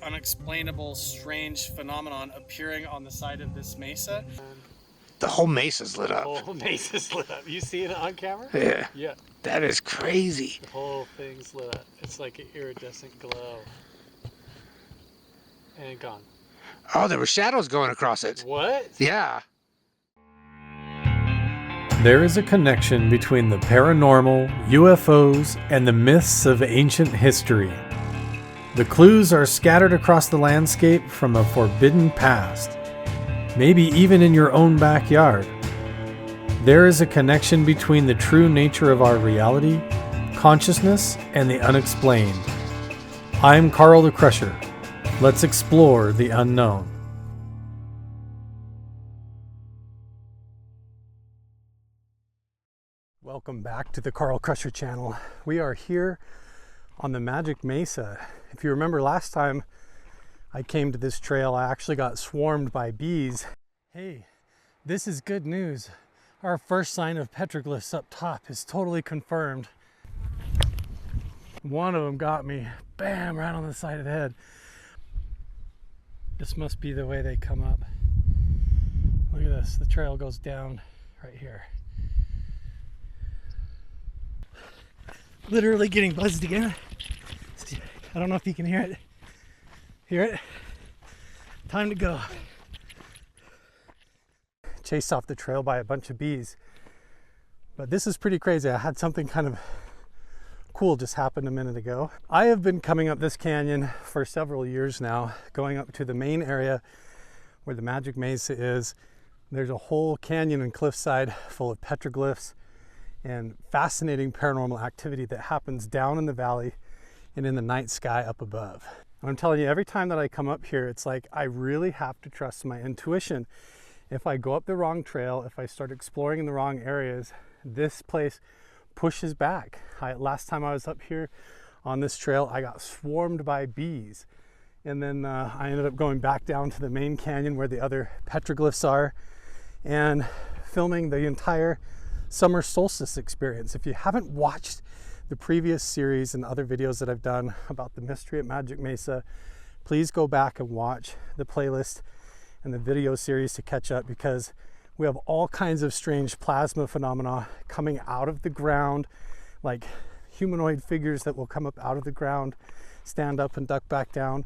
unexplainable, strange phenomenon appearing on the side of this mesa. The whole mesa's lit The up. whole mesa's lit up. You see it on camera? Yeah. Yeah. That is crazy. The whole thing's lit up. It's like an iridescent glow. And gone. Oh, there were shadows going across it. What? Yeah. There is a connection between the paranormal, UFOs, and the myths of ancient history. The clues are scattered across the landscape from a forbidden past, maybe even in your own backyard. There is a connection between the true nature of our reality, consciousness, and the unexplained. I'm Carl the Crusher. Let's explore the unknown. Welcome back to the Carl Crusher channel. We are here on the Magic Mesa. If you remember last time I came to this trail, I actually got swarmed by bees. Hey, this is good news. Our first sign of petroglyphs up top is totally confirmed. One of them got me, bam, right on the side of the head. This must be the way they come up. Look at this, the trail goes down right here. Literally getting buzzed again. I don't know if you can hear it. Hear it? Time to go. Chased off the trail by a bunch of bees. But this is pretty crazy. I had something kind of cool just happen a minute ago. I have been coming up this canyon for several years now, going up to the main area where the Magic Mesa is. There's a whole canyon and cliffside full of petroglyphs and fascinating paranormal activity that happens down in the valley and in the night sky up above. I'm telling you, every time that I come up here, it's like I really have to trust my intuition. If I go up the wrong trail, if I start exploring in the wrong areas, this place pushes back. Last time I was up here on this trail, I got swarmed by bees. And then I ended up going back down to the main canyon where the other petroglyphs are and filming the entire summer solstice experience. If you haven't watched the previous series and other videos that I've done about the mystery at Magic Mesa, please go back and watch the playlist and the video series to catch up, because we have all kinds of strange plasma phenomena coming out of the ground, like humanoid figures that will come up out of the ground, stand up and duck back down,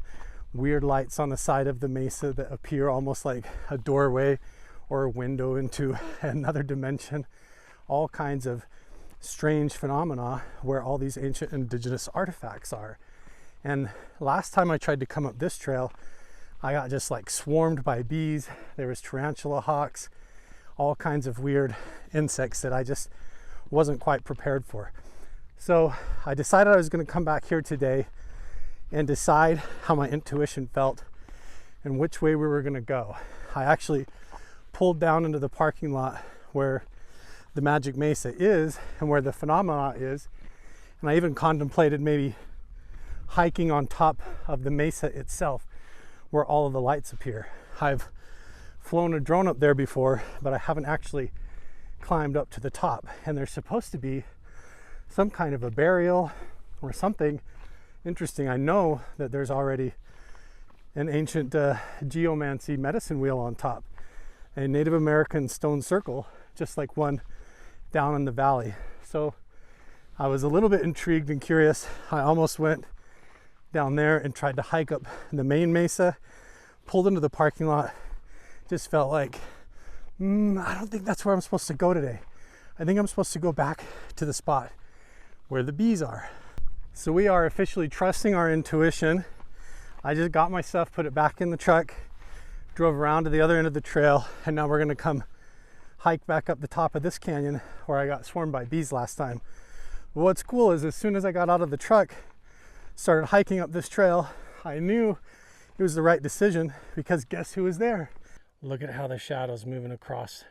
weird lights on the side of the mesa that appear almost like a doorway or a window into another dimension. All kinds of strange phenomena where all these ancient indigenous artifacts are. And last time I tried to come up this trail, I got just like swarmed by bees. There was tarantula hawks, all kinds of weird insects that I just wasn't quite prepared for. So I decided I was going to come back here today and decide how my intuition felt and which way we were going to go. I actually pulled down into the parking lot where the Magic Mesa is and where the phenomena is, and I even contemplated maybe hiking on top of the mesa itself where all of the lights appear. I've flown a drone up there before, but I haven't actually climbed up to the top, and there's supposed to be some kind of a burial or something interesting. I know that there's already an ancient geomancy medicine wheel on top, a Native American stone circle, just like one down in the valley. So I was a little bit intrigued and curious. I almost went down there and tried to hike up the main mesa, pulled into the parking lot, just felt like, I don't think that's where I'm supposed to go today. I think I'm supposed to go back to the spot where the bees are. So we are officially trusting our intuition. I just got my stuff, put it back in the truck, drove around to the other end of the trail, and now we're gonna come hike back up the top of this canyon where I got swarmed by bees last time. But what's cool is as soon as I got out of the truck, started hiking up this trail, I knew it was the right decision, because guess who was there? Look at how the shadow's moving across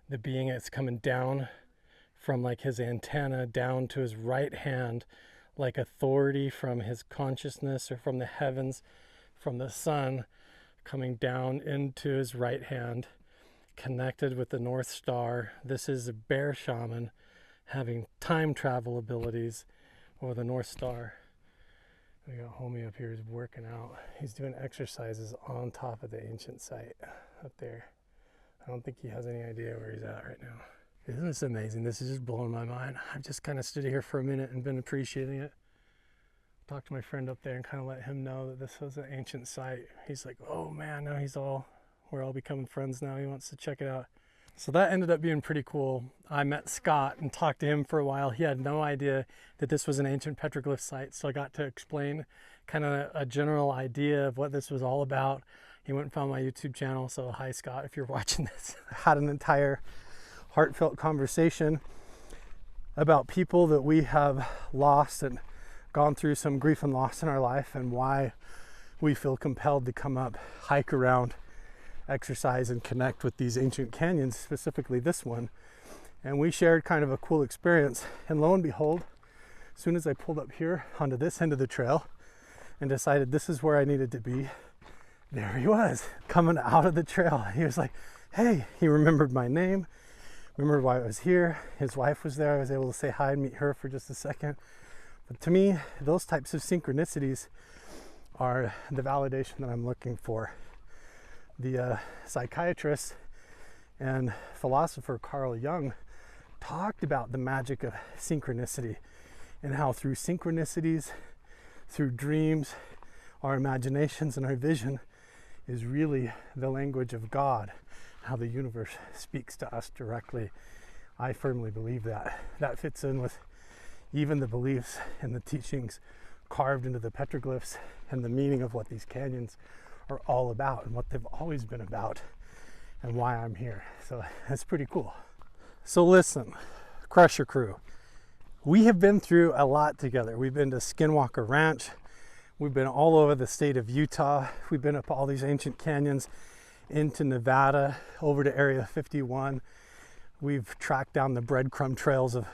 the being. It's coming down from like his antenna down to his right hand, like authority from his consciousness or from the heavens, from the sun, coming down into his right hand, connected with the North Star. This is a bear shaman having time travel abilities, or the North Star. We got homie up here who's working out. He's doing exercises on top of the ancient site up there. I don't think he has any idea where he's at right now. Isn't this amazing? This is just blowing my mind. I've just kind of stood here for a minute and been appreciating it. Talked to my friend up there and kind of let him know that this was an ancient site. He's like, oh man, now we're all becoming friends now. He wants to check it out. So that ended up being pretty cool. I met Scott and talked to him for a while. He had no idea that this was an ancient petroglyph site, so I got to explain kind of a general idea of what this was all about. He went and found my YouTube channel, so hi Scott if you're watching this. I had an entire heartfelt conversation about people that we have lost and gone through some grief and loss in our life, and why we feel compelled to come up, hike around, exercise and connect with these ancient canyons, specifically this one. And we shared kind of a cool experience, and lo and behold, as soon as I pulled up here onto this end of the trail and decided this is where I needed to be, there he was coming out of the trail. He was like, hey, he remembered my name, remembered why I was here. His wife was there. I was able to say hi and meet her for just a second. But to me, those types of synchronicities are the validation that I'm looking for. The psychiatrist and philosopher Carl Jung talked about the magic of synchronicity, and how through synchronicities, through dreams, our imaginations and our vision is really the language of God, how the universe speaks to us directly. I firmly believe that. That fits in with even the beliefs and the teachings carved into the petroglyphs and the meaning of what these canyons are all about and what they've always been about and why I'm here. So that's pretty cool. So listen, Crusher Crew, we have been through a lot together. We've been to Skinwalker Ranch. We've been all over the state of Utah. We've been up all these ancient canyons into Nevada, over to Area 51. We've tracked down the breadcrumb trails of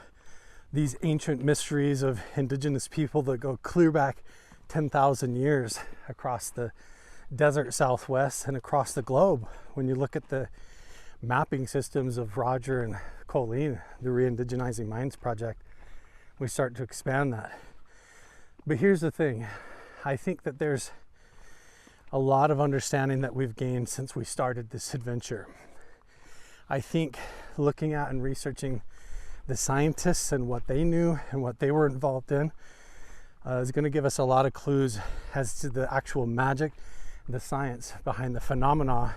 these ancient mysteries of indigenous people that go clear back 10,000 years across the desert Southwest and across the globe. When you look at the mapping systems of Roger and Colleen, the Re-Indigenizing Minds Project, we start to expand that. But here's the thing. I think that there's a lot of understanding that we've gained since we started this adventure. I think looking at and researching the scientists and what they knew and what they were involved in is going to give us a lot of clues as to the actual magic, the science behind the phenomena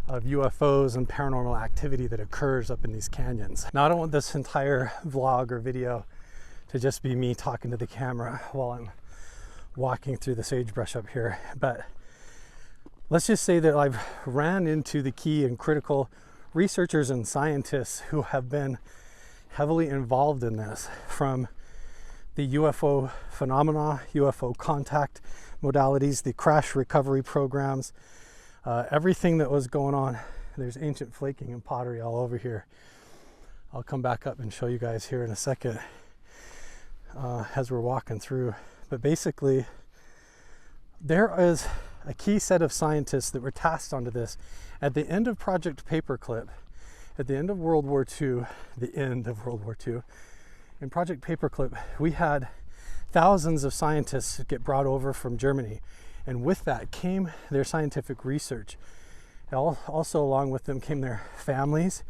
of UFOs and paranormal activity that occurs up in these canyons. Now, I don't want this entire vlog or video to just be me talking to the camera while I'm walking through the sagebrush up here, but let's just say that I've ran into the key and critical researchers and scientists who have been heavily involved in this, from the UFO phenomena, UFO contact modalities, the crash recovery programs, everything that was going on. There's ancient flaking and pottery all over here. I'll come back up and show you guys here in a second as we're walking through. But basically, there is a key set of scientists that were tasked onto this. At the end of Project Paperclip, at the end of World War II, in Project Paperclip, we had thousands of scientists get brought over from Germany. And with that came their scientific research. Also along with them came their families,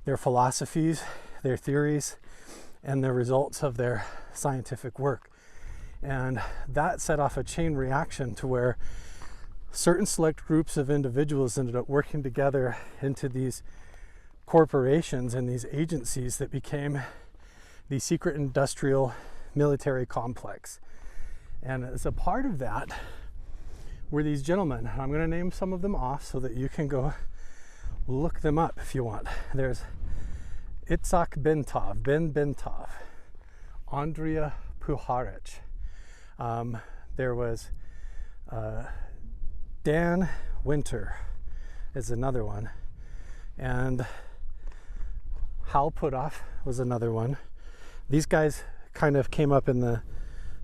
their philosophies, their theories, and the results of their scientific work. And that set off a chain reaction to where certain select groups of individuals ended up working together into these corporations and these agencies that became the secret industrial military complex. And as a part of that were these gentlemen. I'm going to name some of them off so that you can go look them up if you want. There's Itzhak Ben Bentov, Andrea Puharic. There was Dan Winter is another one, and Hal Puthoff was another one. These guys kind of came up in the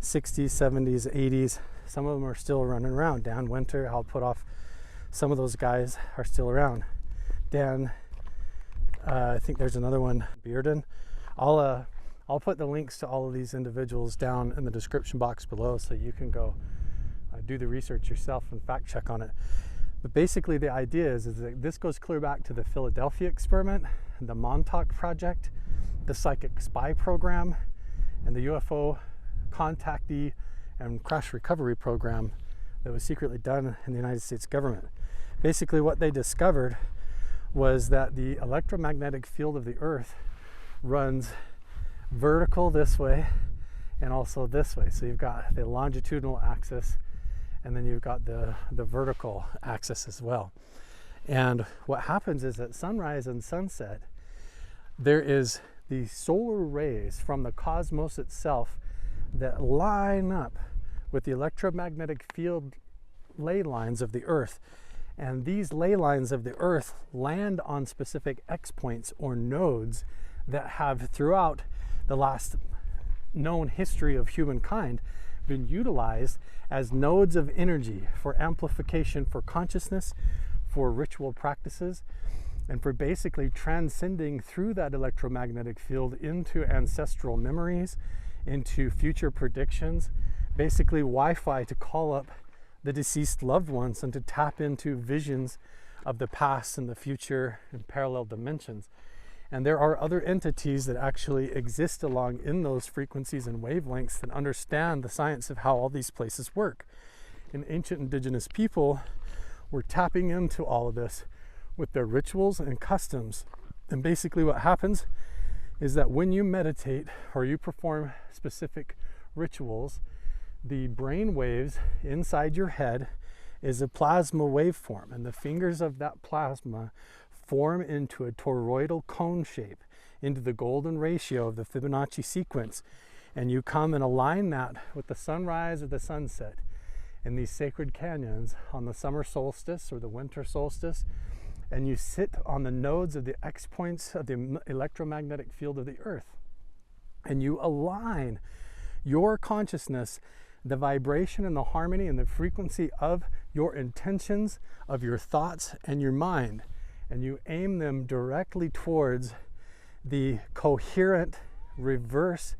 60s, 70s, 80s. Some of them are still running around. Dan Winter, Hal Puthoff, some of those guys are still around. Dan, I think there's another one, Bearden. I'll I'll put the links to all of these individuals down in the description box below so you can go do the research yourself and fact check on it. But basically the idea is that this goes clear back to the Philadelphia experiment, the Montauk project, the psychic spy program, and the UFO contactee and crash recovery program that was secretly done in the United States government. Basically what they discovered was that the electromagnetic field of the earth runs vertical this way and also this way. So you've got the longitudinal axis and then you've got the vertical axis as well. And what happens is at sunrise and sunset, there is the solar rays from the cosmos itself that line up with the electromagnetic field ley lines of the earth. And these ley lines of the earth land on specific X points or nodes that have throughout the last known history of humankind been utilized as nodes of energy for amplification for consciousness, for ritual practices, and for basically transcending through that electromagnetic field into ancestral memories, into future predictions, basically Wi-Fi to call up the deceased loved ones and to tap into visions of the past and the future in parallel dimensions. And there are other entities that actually exist along in those frequencies and wavelengths that understand the science of how all these places work. And ancient indigenous people were tapping into all of this with their rituals and customs. And basically what happens is that when you meditate or you perform specific rituals, the brain waves inside your head is a plasma waveform, and the fingers of that plasma form into a toroidal cone shape, into the golden ratio of the Fibonacci sequence. And you come and align that with the sunrise or the sunset in these sacred canyons on the summer solstice or the winter solstice, and you sit on the nodes of the X points of the electromagnetic field of the earth, and you align your consciousness, the vibration and the harmony and the frequency of your intentions, of your thoughts and your mind, and you aim them directly towards the coherent reverse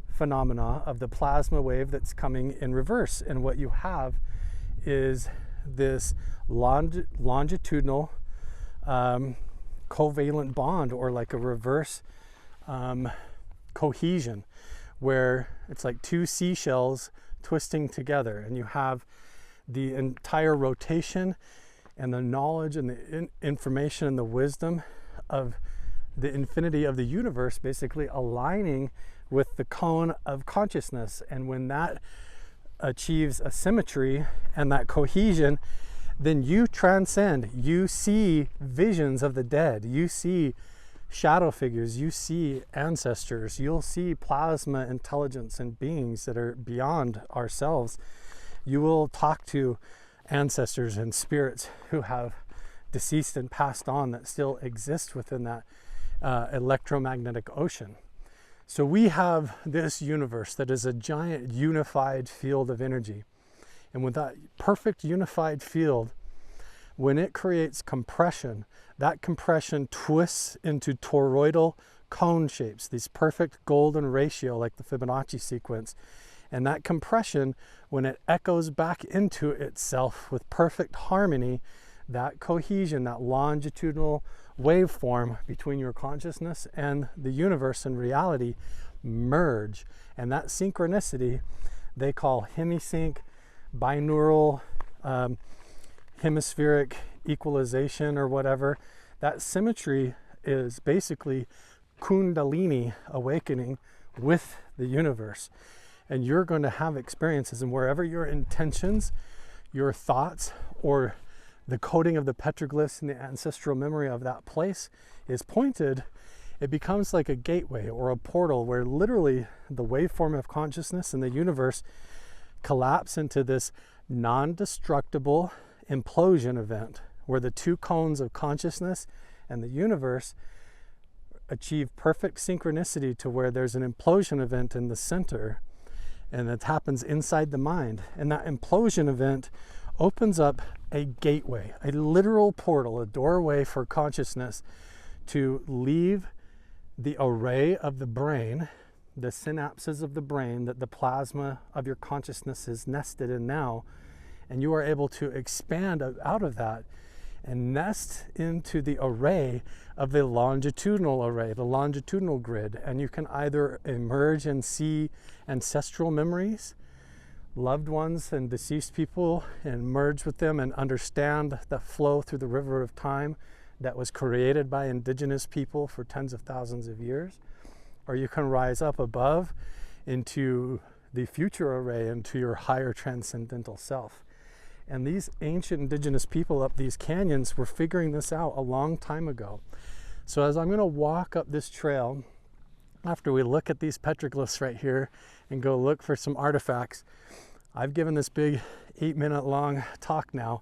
phenomena of the plasma wave that's coming in reverse. And what you have is this longitudinal covalent bond, or like a reverse cohesion, where it's like two seashells twisting together, and you have the entire rotation and the knowledge and the information and the wisdom of the infinity of the universe basically aligning with the cone of consciousness. And when that achieves a symmetry and that cohesion, then you transcend. You see visions of the dead, you see shadow figures, you see ancestors, you'll see plasma intelligence and beings that are beyond ourselves. You will talk to ancestors and spirits who have deceased and passed on that still exist within that electromagnetic ocean. So we have this universe that is a giant unified field of energy. And with that perfect unified field, when it creates compression, that compression twists into toroidal cone shapes, these perfect golden ratio like the Fibonacci sequence. And that compression, when it echoes back into itself with perfect harmony, that cohesion, that longitudinal waveform between your consciousness and the universe and reality merge. And that synchronicity they call hemisync, binaural, hemispheric equalization or whatever. That symmetry is basically Kundalini awakening with the universe. And you're going to have experiences, and wherever your intentions, your thoughts, or the coding of the petroglyphs and the ancestral memory of that place is pointed, it becomes like a gateway or a portal where literally the waveform of consciousness and the universe collapse into this non-destructible implosion event where the two cones of consciousness and the universe achieve perfect synchronicity to where there's an implosion event in the center, and it happens inside the mind. And that implosion event opens up a gateway, a literal portal, a doorway for consciousness to leave the array of the brain the synapses of the brain that the plasma of your consciousness is nested in now, and you are able to expand out of that and nest into the array of the longitudinal array, the longitudinal grid. And you can either emerge and see ancestral memories, loved ones and deceased people, and merge with them and understand the flow through the river of time that was created by indigenous people for tens of thousands of years. Or you can rise up above into the future array, into your higher transcendental self. And these ancient indigenous people up these canyons were figuring this out a long time ago. So as I'm going to walk up this trail, after we look at these petroglyphs right here and go look for some artifacts, I've given this big 8-minute long talk now.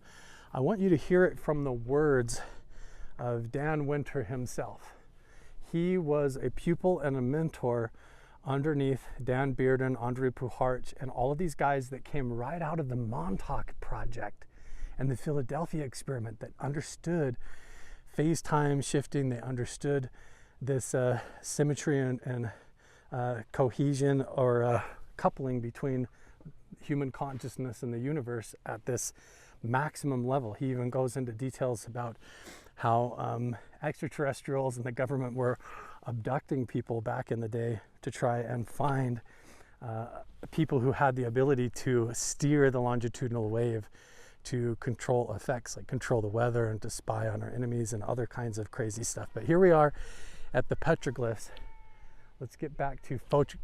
I want you to hear it from the words of Dan Winter himself. He was a pupil and a mentor underneath Dan Bearden, Andre Puharic, and all of these guys that came right out of the Montauk project and the Philadelphia experiment, that understood phase time shifting. They understood this symmetry and cohesion, or coupling between human consciousness and the universe at this maximum level. He even goes into details about how extraterrestrials and the government were abducting people back in the day to try and find people who had the ability to steer the longitudinal wave to control effects, like control the weather and to spy on our enemies and other kinds of crazy stuff. But here we are at the petroglyphs. Let's get back to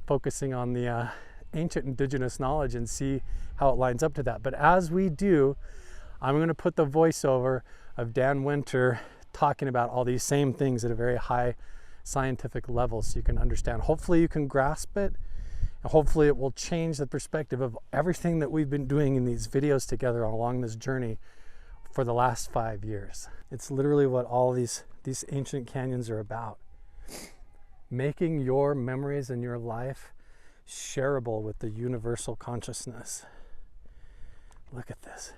focusing on the ancient indigenous knowledge and see how it lines up to that. But as we do, I'm going to put the voiceover of Dan Winter talking about all these same things at a very high scientific level, so you can understand. Hopefully you can grasp it, and hopefully it will change the perspective of everything that we've been doing in these videos together along this journey for the last 5 years. It's literally what all these ancient canyons are about. Making your memories and your life shareable with the universal consciousness. Look at this.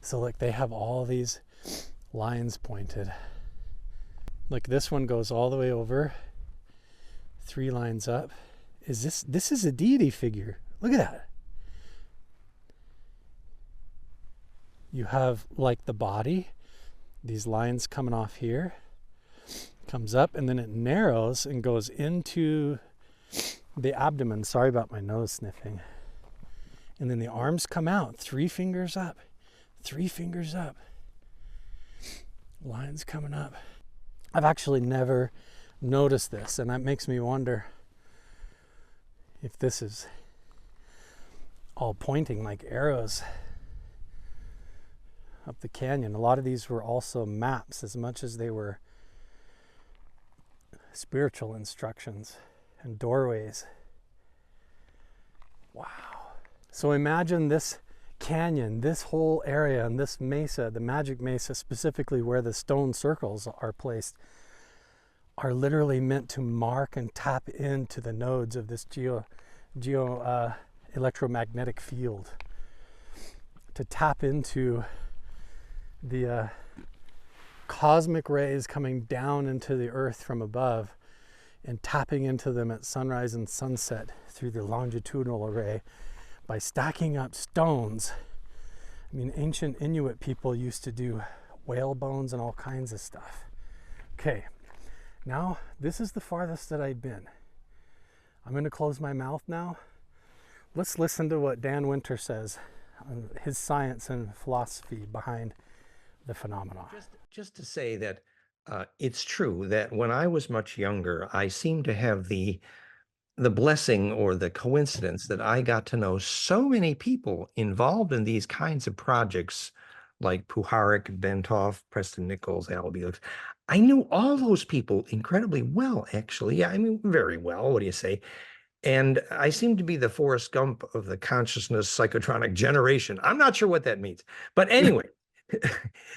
So like they have all these lines pointed. Like this one goes all the way over, 3 lines up. This is a deity figure. Look at that. You have like the body, these lines coming off here, comes up, and then it narrows and goes into the abdomen. Sorry about my nose sniffing. And then the arms come out, 3 fingers up, 3 fingers up. Lines coming up. I've actually never noticed this, and that makes me wonder if this is all pointing like arrows up the canyon. A lot of these were also maps as much as they were spiritual instructions and doorways. Wow. So imagine this canyon, this whole area, and this mesa, the magic mesa specifically where the stone circles are placed, are literally meant to mark and tap into the nodes of this electromagnetic field, to tap into the cosmic rays coming down into the earth from above and tapping into them at sunrise and sunset through the longitudinal array by stacking up stones. I mean, ancient Inuit people used to do whale bones and all kinds of stuff. Okay, now this is the farthest that I've been. I'm going to close my mouth now. Let's listen to what Dan Winter says, his science and philosophy behind the phenomena. Just to say that it's true that when I was much younger, I seemed to have the blessing or the coincidence that I got to know so many people involved in these kinds of projects like Puharic, Bentoff, Preston Nichols, Albelix. I knew all those people incredibly well, actually. Yeah, I mean, very well. What do you say? And I seem to be the Forrest Gump of the consciousness psychotronic generation. I'm not sure what that means. But anyway,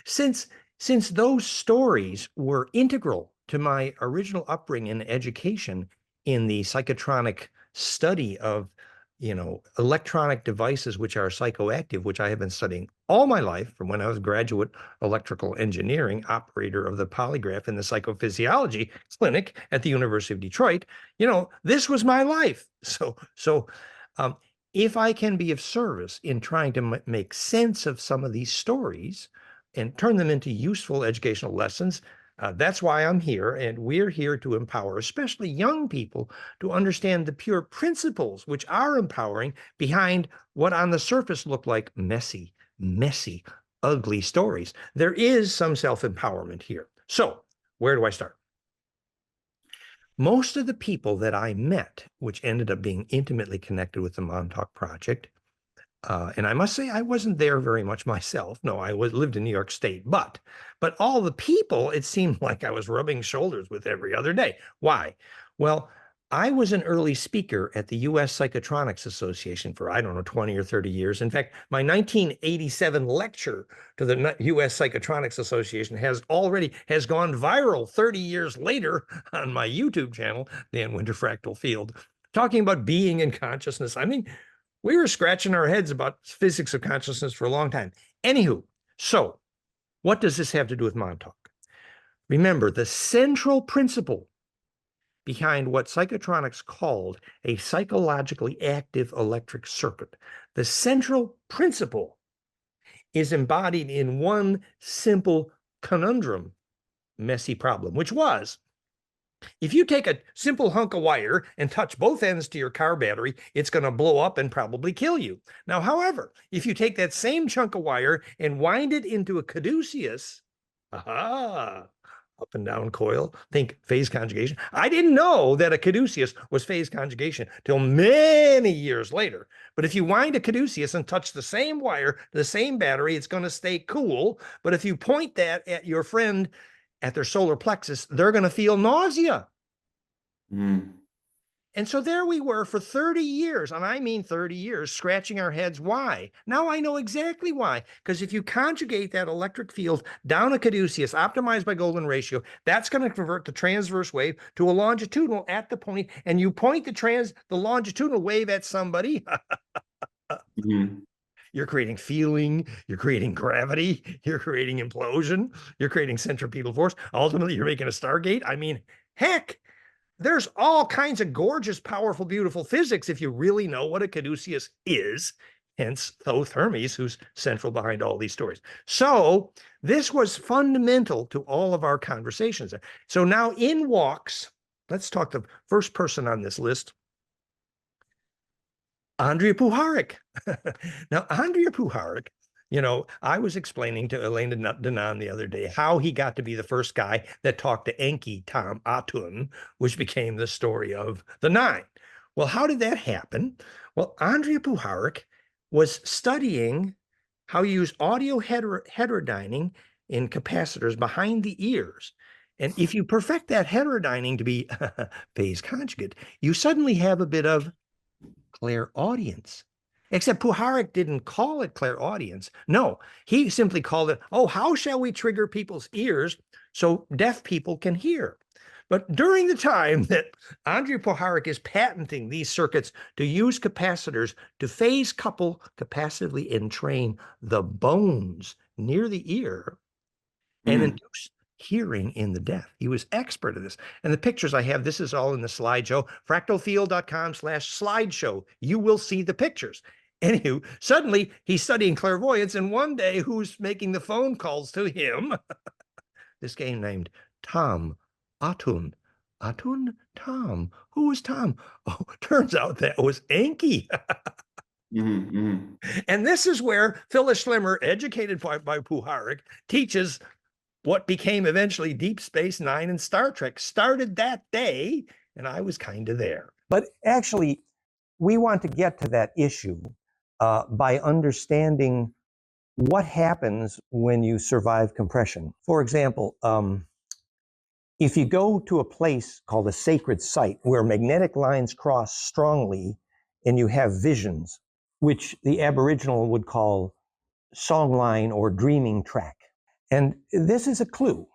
since those stories were integral to my original upbringing and education in the psychotronic study of, electronic devices which are psychoactive, which I have been studying all my life, from when I was graduate electrical engineering operator of the polygraph in the psychophysiology clinic at the University of Detroit, this was my life. So if I can be of service in trying to make sense of some of these stories and turn them into useful educational lessons, that's why I'm here. And we're here to empower, especially young people, to understand the pure principles which are empowering behind what on the surface look like messy, ugly stories. There is some self-empowerment here. So where do I start? Most of the people that I met, which ended up being intimately connected with the Montauk Project, and I must say I wasn't there very much myself. No, I lived in New York State, but all the people, it seemed like I was rubbing shoulders with every other day. Why? Well, I was an early speaker at the U.S. Psychotronics Association for, 20 or 30 years. In fact, my 1987 lecture to the U.S. Psychotronics Association has gone viral 30 years later on my YouTube channel, Dan Winter Fractal Field, talking about being and consciousness. I mean, we were scratching our heads about physics of consciousness for a long time. Anywho, so what does this have to do with Montauk? Remember, the central principle behind what psychotronics called a psychologically active electric circuit, the central principle is embodied in one simple conundrum, messy problem, which was, if you take a simple hunk of wire and touch both ends to your car battery, it's going to blow up and probably kill you. Now, however, if you take that same chunk of wire and wind it into a caduceus, up and down coil, think phase conjugation. I didn't know that a caduceus was phase conjugation till many years later. But if you wind a caduceus and touch the same wire, the same battery, it's going to stay cool. But if you point that at your friend at their solar plexus, they're going to feel nausea. And so there we were for 30 years, and I mean 30 years, scratching our heads. Why? Now I know exactly why. Because if you conjugate that electric field down a caduceus, optimized by golden ratio, that's going to convert the transverse wave to a longitudinal at the point, and you point the longitudinal wave at somebody. You're creating feeling, you're creating gravity, you're creating implosion, you're creating centripetal force. Ultimately, you're making a Stargate. I mean, heck, there's all kinds of gorgeous, powerful, beautiful physics if you really know what a caduceus is, hence Thoth Hermes, who's central behind all these stories. So this was fundamental to all of our conversations. So now in walks, let's talk the first person on this list, Andrea Puharic. Now, Andrea Puharic, I was explaining to Elena Danan the other day how he got to be the first guy that talked to Enki Tom Atun, which became the story of the Nine. Well, how did that happen? Well, Andrea Puharic was studying how you use audio heterodyning in capacitors behind the ears. And if you perfect that heterodyning to be phase conjugate, you suddenly have a bit of clairaudience. Except Puharic didn't call it clairaudience. No, he simply called it, how shall we trigger people's ears so deaf people can hear? But during the time that Andrea Puharic is patenting these circuits to use capacitors to phase couple capacitively entrain the bones near the ear and induce hearing in the deaf. He was expert at this. And the pictures I have, this is all in the slideshow, fractalfield.com/slideshow. You will see the pictures. Anywho, suddenly he's studying clairvoyance, and one day who's making the phone calls to him? This guy named Tom Atun. Atun? Tom. Who was Tom? Oh, turns out that was Enki. And this is where Phyllis Schlemmer, educated by Puharic, teaches what became eventually Deep Space Nine and Star Trek. Started that day, and I was kind of there. But actually, we want to get to that issue by understanding what happens when you survive compression. For example, if you go to a place called a sacred site where magnetic lines cross strongly and you have visions, which the Aboriginal would call songline or dreaming track. And this is a clue,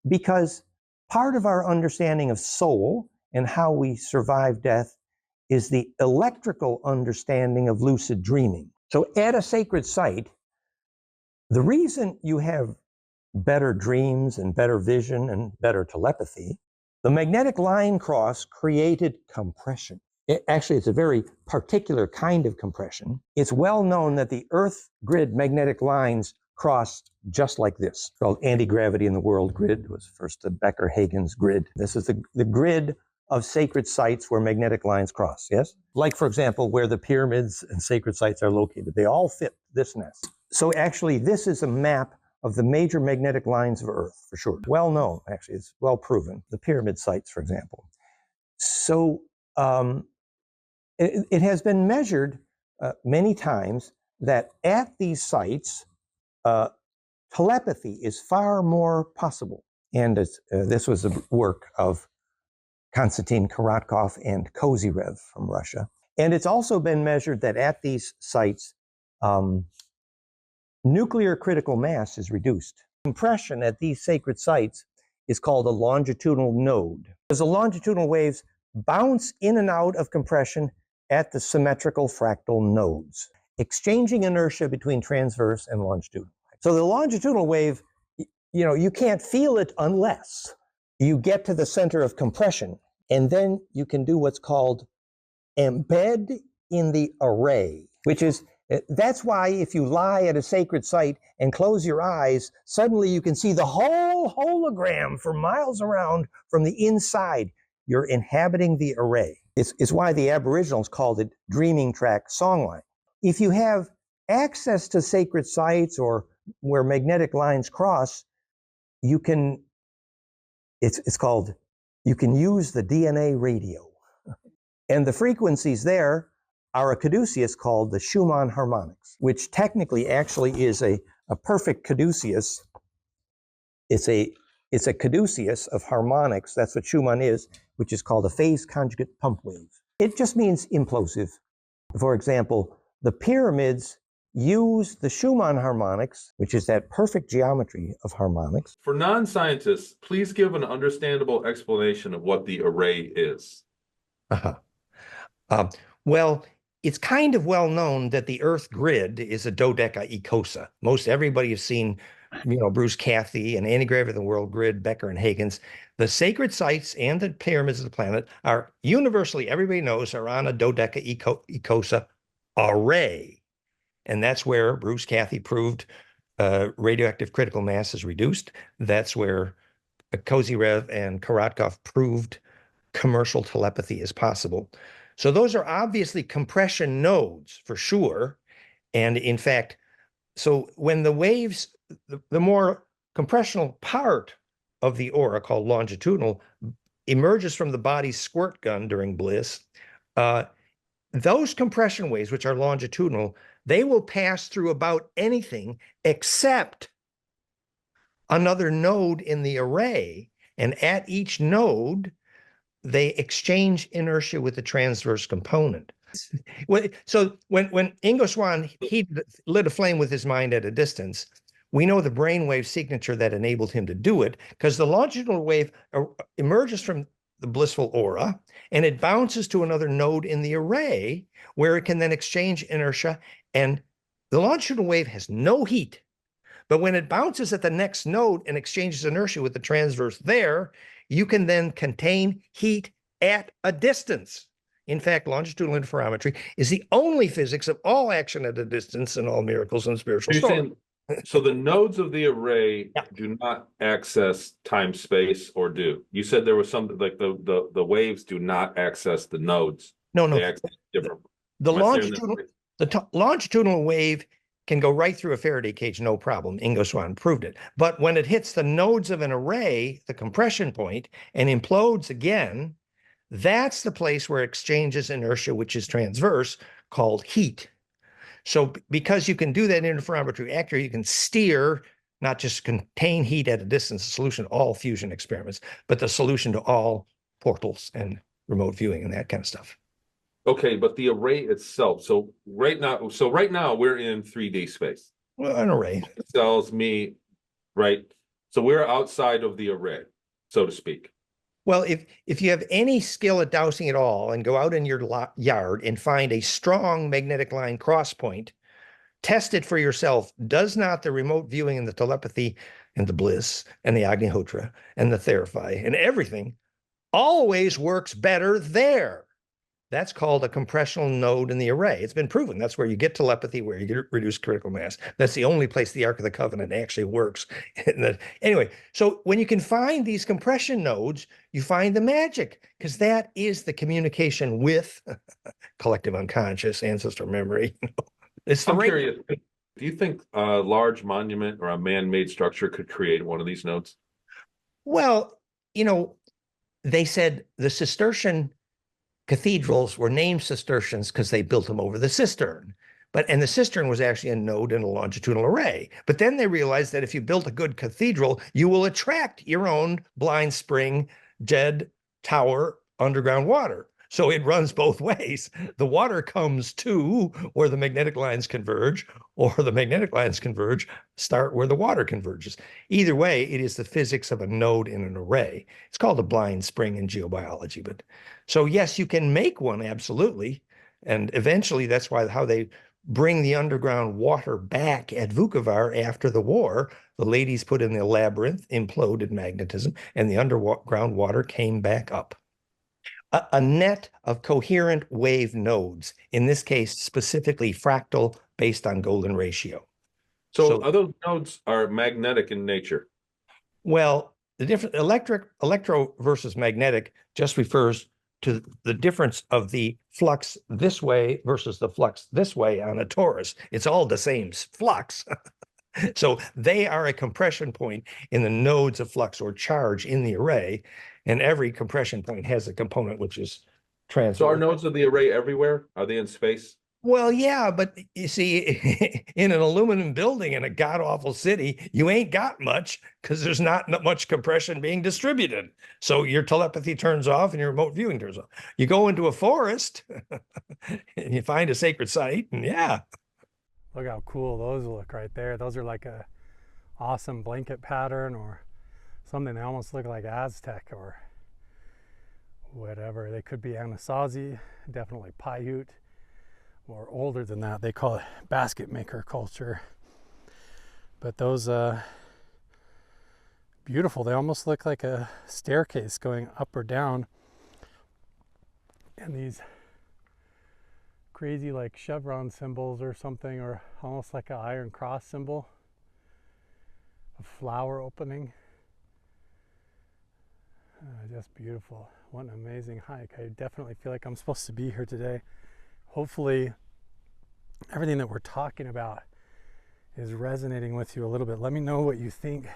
because part of our understanding of soul and how we survive death is the electrical understanding of lucid dreaming. So at a sacred site, The reason you have better dreams and better vision and better telepathy, the magnetic line cross created compression. Actually, it's a very particular kind of compression. It's well known that the Earth grid magnetic lines crossed just like this. It's called anti-gravity in the world grid. It was first the Becker-Hagen's grid. This is the grid of sacred sites where magnetic lines cross, yes? Like, for example, where the pyramids and sacred sites are located. They all fit this nest. So actually, this is a map of the major magnetic lines of Earth, for sure. Well known, actually, it's well proven. The pyramid sites, for example. So it has been measured many times that at these sites, telepathy is far more possible. And this was the work of Konstantin Korotkov and Kozyrev from Russia. And it's also been measured that at these sites, nuclear critical mass is reduced. Compression at these sacred sites is called a longitudinal node, because the longitudinal waves bounce in and out of compression at the symmetrical fractal nodes, exchanging inertia between transverse and longitudinal. So the longitudinal wave, you can't feel it unless you get to the center of compression, and then you can do what's called embed in the array, which is, that's why if you lie at a sacred site and close your eyes, suddenly you can see the whole hologram for miles around from the inside. You're inhabiting the array. It's why the Aboriginals called it dreaming track songline. If you have access to sacred sites or where magnetic lines cross, you can, it's called, you can use the DNA radio. And the frequencies there are a caduceus called the Schumann harmonics, which technically actually is a perfect caduceus. It's a caduceus of harmonics, that's what Schumann is, which is called a phase conjugate pump wave. It just means implosive. For example, the pyramids use the Schumann harmonics, which is that perfect geometry of harmonics. For non-scientists, please give an understandable explanation of what the array is. Well, it's kind of well known that the Earth grid is a dodecaecosa. Most everybody has seen, Bruce Cathy and Anti-Gravity of the World Grid, Becker and Hagen's. The sacred sites and the pyramids of the planet are universally, everybody knows, are on a dodecaecosa array. And that's where Bruce Cathy proved radioactive critical mass is reduced. That's where Kozyrev and Korotkov proved commercial telepathy is possible. So those are obviously compression nodes for sure. And in fact, so when the waves, the more compressional part of the aura called longitudinal emerges from the body's squirt gun during bliss, those compression waves, which are longitudinal, they will pass through about anything except another node in the array. And at each node, they exchange inertia with the transverse component. So when Ingo Swann, he lit a flame with his mind at a distance, we know the brainwave signature that enabled him to do it, because the longitudinal wave emerges from the blissful aura, and it bounces to another node in the array, where it can then exchange inertia, and the longitudinal wave has no heat. But when it bounces at the next node and exchanges inertia with the transverse there, you can then contain heat at a distance. In fact, longitudinal interferometry is the only physics of all action at a distance and all miracles and spiritual stories. So the nodes of the array do not access time, space, or do? You said there was something like the waves do not access the nodes. No. They access different. The longitudinal wave can go right through a Faraday cage, no problem. Ingo Swann proved it. But when it hits the nodes of an array, the compression point, and implodes again, that's the place where it exchanges inertia, which is transverse, called heat. So because you can do that interferometry accurately, you can steer, not just contain heat at a distance, the solution to all fusion experiments, but the solution to all portals and remote viewing and that kind of stuff. Okay, but the array itself. So right now we're in 3D space. Well, an array. It tells me, right? So we're outside of the array, so to speak. Well, if you have any skill at dowsing at all and go out in your yard and find a strong magnetic line cross point, Test it for yourself. Does not the remote viewing and the telepathy and the bliss and the Agnihotra and the Therapy and everything always works better there? That's called a compressional node in the array. It's been proven. That's where you get telepathy, where you get reduced critical mass. That's the only place the Ark of the Covenant actually works. Anyway, so when you can find these compression nodes, you find the magic, because that is the communication with collective unconscious, ancestral memory. It's the I'm right. curious, do you think a large monument or a man-made structure could create one of these nodes? Well, they said the Cistercian cathedrals were named Cistercians because they built them over the cistern. And the cistern was actually a node in a longitudinal array. But then they realized that if you built a good cathedral, you will attract your own blind spring, dead tower, underground water. So it runs both ways. The water comes to where the magnetic lines converge, or the magnetic lines converge, start where the water converges. Either way, it is the physics of a node in an array. It's called a blind spring in geobiology. But so yes, you can make one, absolutely. And eventually that's how they bring the underground water back at Vukovar after the war. The ladies put in the labyrinth, imploded magnetism, and the underground water came back up. A net of coherent wave nodes, in this case, specifically fractal based on golden ratio. So are those nodes are magnetic in nature? Well, the different electro versus magnetic just refers to the difference of the flux this way versus the flux this way on a torus. It's all the same flux. So they are a compression point in the nodes of flux or charge in the array. And every compression point has a component which is transfer. So are nodes of the array everywhere? Are they in space? Well, yeah, but you see, in an aluminum building in a god-awful city, you ain't got much because there's not much compression being distributed. So your telepathy turns off and your remote viewing turns off. You go into a forest and you find a sacred site, and yeah. Look how cool those look right there. Those are like a awesome blanket pattern or something. They almost look like Aztec or whatever. They could be Anasazi, definitely Paiute, or older than that. They call it basket maker culture. But those beautiful. They almost look like a staircase going up or down. And these crazy like chevron symbols or something, or almost like an iron cross symbol, a flower opening. Just beautiful. What an amazing hike. I definitely feel like I'm supposed to be here today. Hopefully everything that we're talking about is resonating with you a little bit. Let me know what you think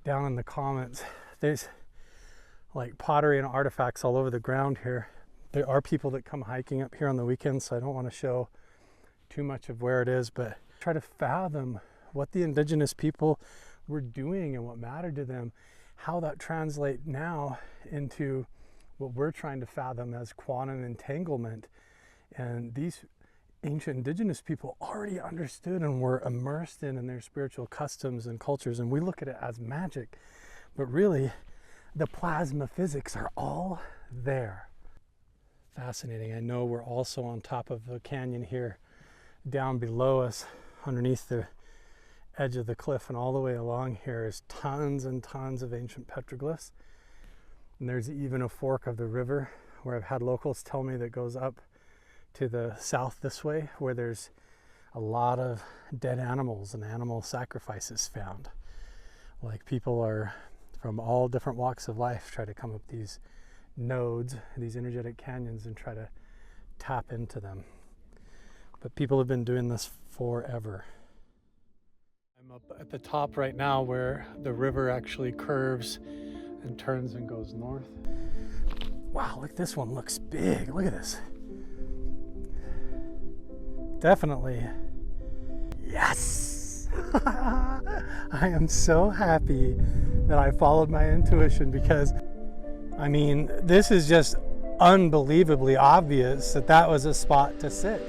down in the comments. There's like pottery and artifacts all over the ground here. There are people that come hiking up here on the weekends, so I don't want to show too much of where it is, but try to fathom what the indigenous people were doing and what mattered to them, how that translates now into what we're trying to fathom as quantum entanglement. And these ancient indigenous people already understood and were immersed in their spiritual customs and cultures, and we look at it as magic, but really the plasma physics are all there. Fascinating. I know we're also on top of a canyon here. Down below us, underneath the edge of the cliff and all the way along here, is tons and tons of ancient petroglyphs. And there's even a fork of the river where I've had locals tell me that goes up to the south this way, where there's a lot of dead animals and animal sacrifices found. Like people are from all different walks of life try to come up these nodes, these energetic canyons, and try to tap into them. But people have been doing this forever. I'm up at the top right now where the river actually curves and turns and goes north. Wow, look, this one looks big. Look at this. Definitely. Yes! I am so happy that I followed my intuition, because I mean, this is just unbelievably obvious that that was a spot to sit.